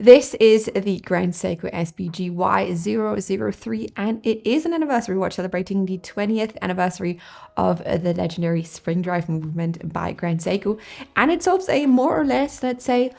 This is the Grand Seiko SBG Y003, and it is an anniversary watch celebrating the 20th anniversary of the legendary spring drive movement by Grand Seiko. And it solves a more or less, let's say,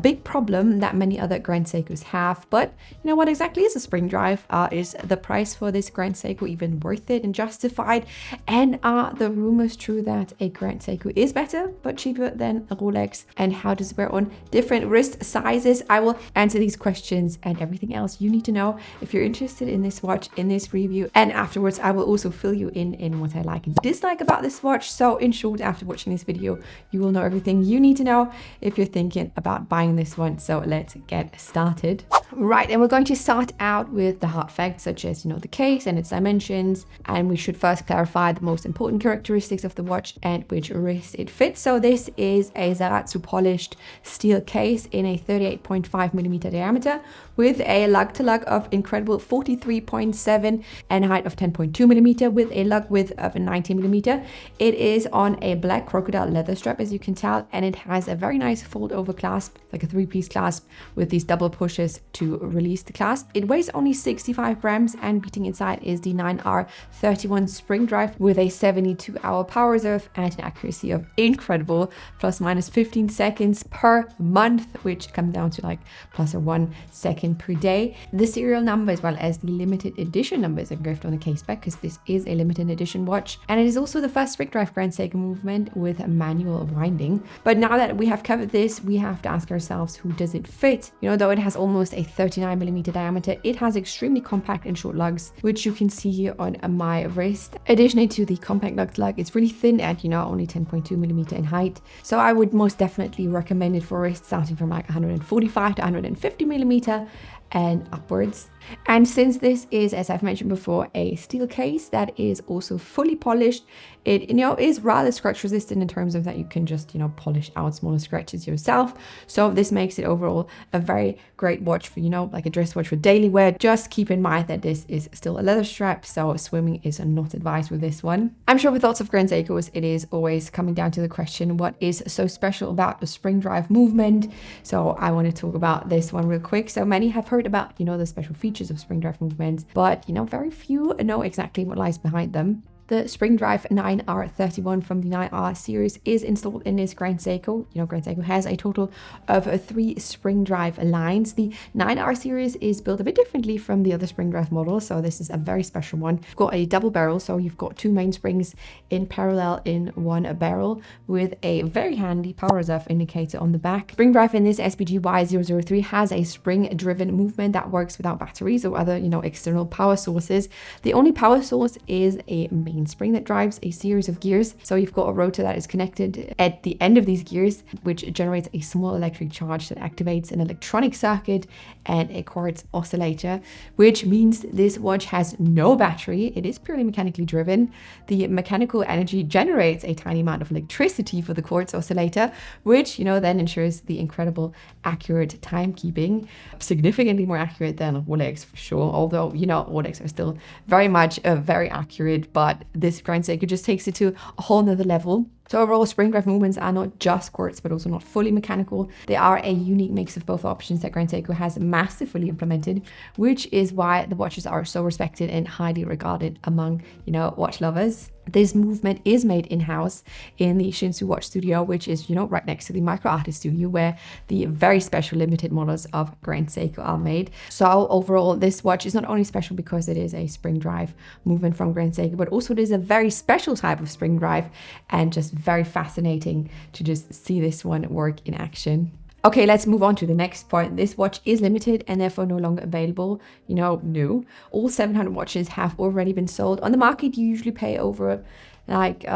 big problem that many other Grand Seikos have. But you know, what exactly is a spring drive? Is the price for this Grand Seiko even worth it and justified? And are the rumors true that a Grand Seiko is better but cheaper than a Rolex? And how does it wear on different wrist sizes? I will answer these questions and everything else you need to know if you're interested in this watch, in this review. And afterwards, I will also fill you in what I like and dislike about this watch. So in short, after watching this video, you will know everything you need to know if you're thinking about buying this one. So let's get started. Right, and we're going to start out with the hard facts, such as, you know, the case and its dimensions. And we should first clarify the most important characteristics of the watch and which wrist it fits. So this is a Zaratsu polished steel case in a 38.5 millimeter diameter with a lug to lug of incredible 43.7 and height of 10.2 millimeter with a lug width of 90 millimeter. It is on a black crocodile leather strap, as you can tell, and it has a very nice fold over clasp, like a 3-piece clasp with these double pushes to release the clasp. It weighs only 65 grams, and beating inside is the 9R31 spring drive with a 72-hour power reserve and an accuracy of incredible plus minus 15 seconds per month, which comes down to like plus or 1 second per day. The serial number as well as the limited edition numbers are engraved on the case back, because this is a limited edition watch, and it is also the first spring drive Grand Seiko movement with manual winding. But now that we have covered this, we have to ask ourselves, who does it fit? You know, though it has almost a 39 millimeter diameter, it has extremely compact and short lugs, which you can see here on my wrist. Additionally to the compact lug, it's really thin at, you know, only 10.2 millimeter in height. So I would most definitely recommend it for wrists starting from like 145 to 150 millimeter and upwards. And since this is, as I've mentioned before, a steel case that is also fully polished, it, you know, is rather scratch resistant in terms of that you can just, you know, polish out smaller scratches yourself. So this makes it overall a very great watch for, you know, like a dress watch for daily wear. Just keep in mind that this is still a leather strap, so swimming is not advised with this one. I'm sure with lots of Grand Seikos, it is always coming down to the question, what is so special about the spring drive movement? So I want to talk about this one real quick. So many have heard about, you know, the special features of spring drive movements, but, you know, very few know exactly what lies behind them. The spring drive 9R31 from the 9R series is installed in this Grand Seiko. You know, Grand Seiko has a total of 3 spring drive lines. The 9R series is built a bit differently from the other spring drive models, so this is a very special one. You've got a double barrel, so you've got 2 mainsprings in parallel in one barrel with a very handy power reserve indicator on the back. Spring drive in this SBG Y003 has a spring-driven movement that works without batteries or other, you know, external power sources. The only power source is a main spring that drives a series of gears. So you've got a rotor that is connected at the end of these gears, which generates a small electric charge that activates an electronic circuit and a quartz oscillator, which means this watch has no battery. It is purely mechanically driven. The mechanical energy generates a tiny amount of electricity for the quartz oscillator, which, you know, then ensures the incredible accurate timekeeping, significantly more accurate than Rolex for sure. Although, you know, Rolex are still very much very accurate, but this Grand Seiko just takes it to a whole nother level. So overall, spring drive movements are not just quartz, but also not fully mechanical. They are a unique mix of both options that Grand Seiko has masterfully implemented, which is why the watches are so respected and highly regarded among, you know, watch lovers. This movement is made in-house in the Shinsu Watch Studio, which is, you know, right next to the Micro Artist Studio, where the very special limited models of Grand Seiko are made. So overall, this watch is not only special because it is a spring drive movement from Grand Seiko, but also it is a very special type of spring drive and just very fascinating to just see this one work in action. Okay, let's move on to the next point. This watch is limited and therefore no longer available. You know, new. All 700 watches have already been sold. On the market, you usually pay over like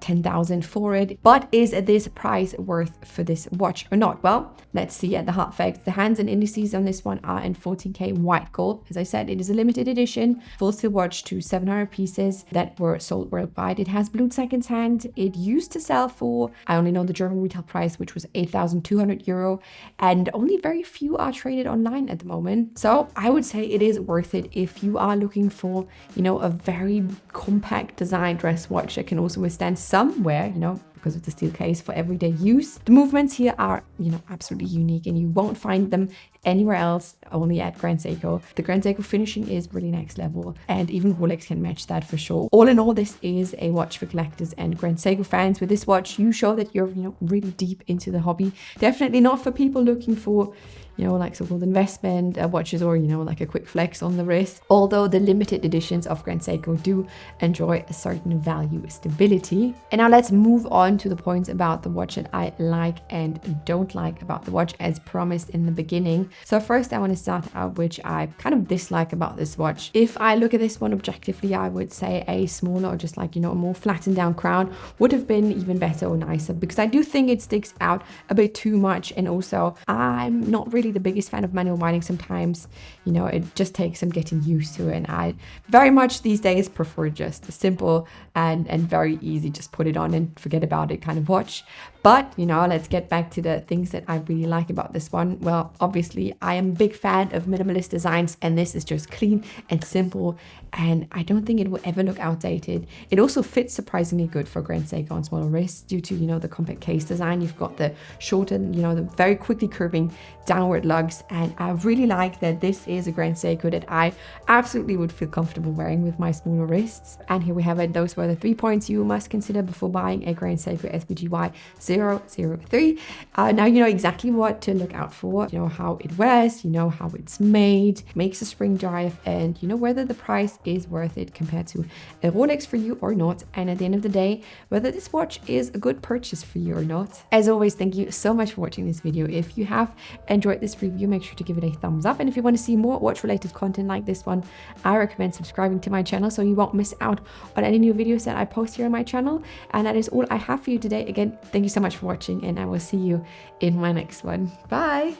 10,000 for it. But is this price worth for this watch or not? Well, let's see at the hard facts. The hands and indices on this one are in 14K white gold. As I said, it is a limited edition full steel watch to 700 pieces that were sold worldwide. It has blue seconds hand. It used to sell for, I only know the German retail price, which was 8,200 euro, and only very few are traded online at the moment. So I would say it is worth it if you are looking for, you know, a very compact design dress watch that can also withstand some wear, because of the steel case for everyday use. The movements here are, absolutely unique, and you won't find them anywhere else, only at Grand Seiko. The Grand Seiko finishing is really next level, and even Rolex can match that for sure. All in all, this is a watch for collectors and Grand Seiko fans. With this watch, you show that you're, really deep into the hobby. Definitely not for people looking for, like so-called investment watches, or, like a quick flex on the wrist. Although the limited editions of Grand Seiko do enjoy a certain value stability. And now let's move on to the points about the watch that I like and don't like about the watch, as promised in the beginning. So first I want to start out which I kind of dislike about this watch. If I look at this one objectively, I would say a smaller, or just like, a more flattened down crown would have been even better or nicer, because I do think it sticks out a bit too much. And also I'm not really the biggest fan of manual winding. Sometimes, it just takes some getting used to it, and I very much these days prefer just a simple and very easy, just put it on and forget about it kind of watch. But, let's get back to the things that I really like about this one. Well, obviously, I am a big fan of minimalist designs, and this is just clean and simple, and I don't think it will ever look outdated. It also fits surprisingly good for Grand Seiko on smaller wrists due to, the compact case design. You've got the shortened, the very quickly curving downward lugs, and I really like that this is a Grand Seiko that I absolutely would feel comfortable wearing with my smaller wrists. And here we have it. Those were the 3 points you must consider before buying a Grand Seiko SBGY 003. Now you know exactly what to look out for. You know how it wears, how it's made, makes a spring drive, and whether the price is worth it compared to a Rolex for you or not. And at the end of the day, whether this watch is a good purchase for you or not. As always, thank you so much for watching this video. If you have enjoyed this review, make sure to give it a thumbs up. And if you want to see more watch related content like this one, I recommend subscribing to my channel so you won't miss out on any new videos that I post here on my channel. And that is all I have for you today. Again, thank you so much for watching, and I will see you in my next one. Bye.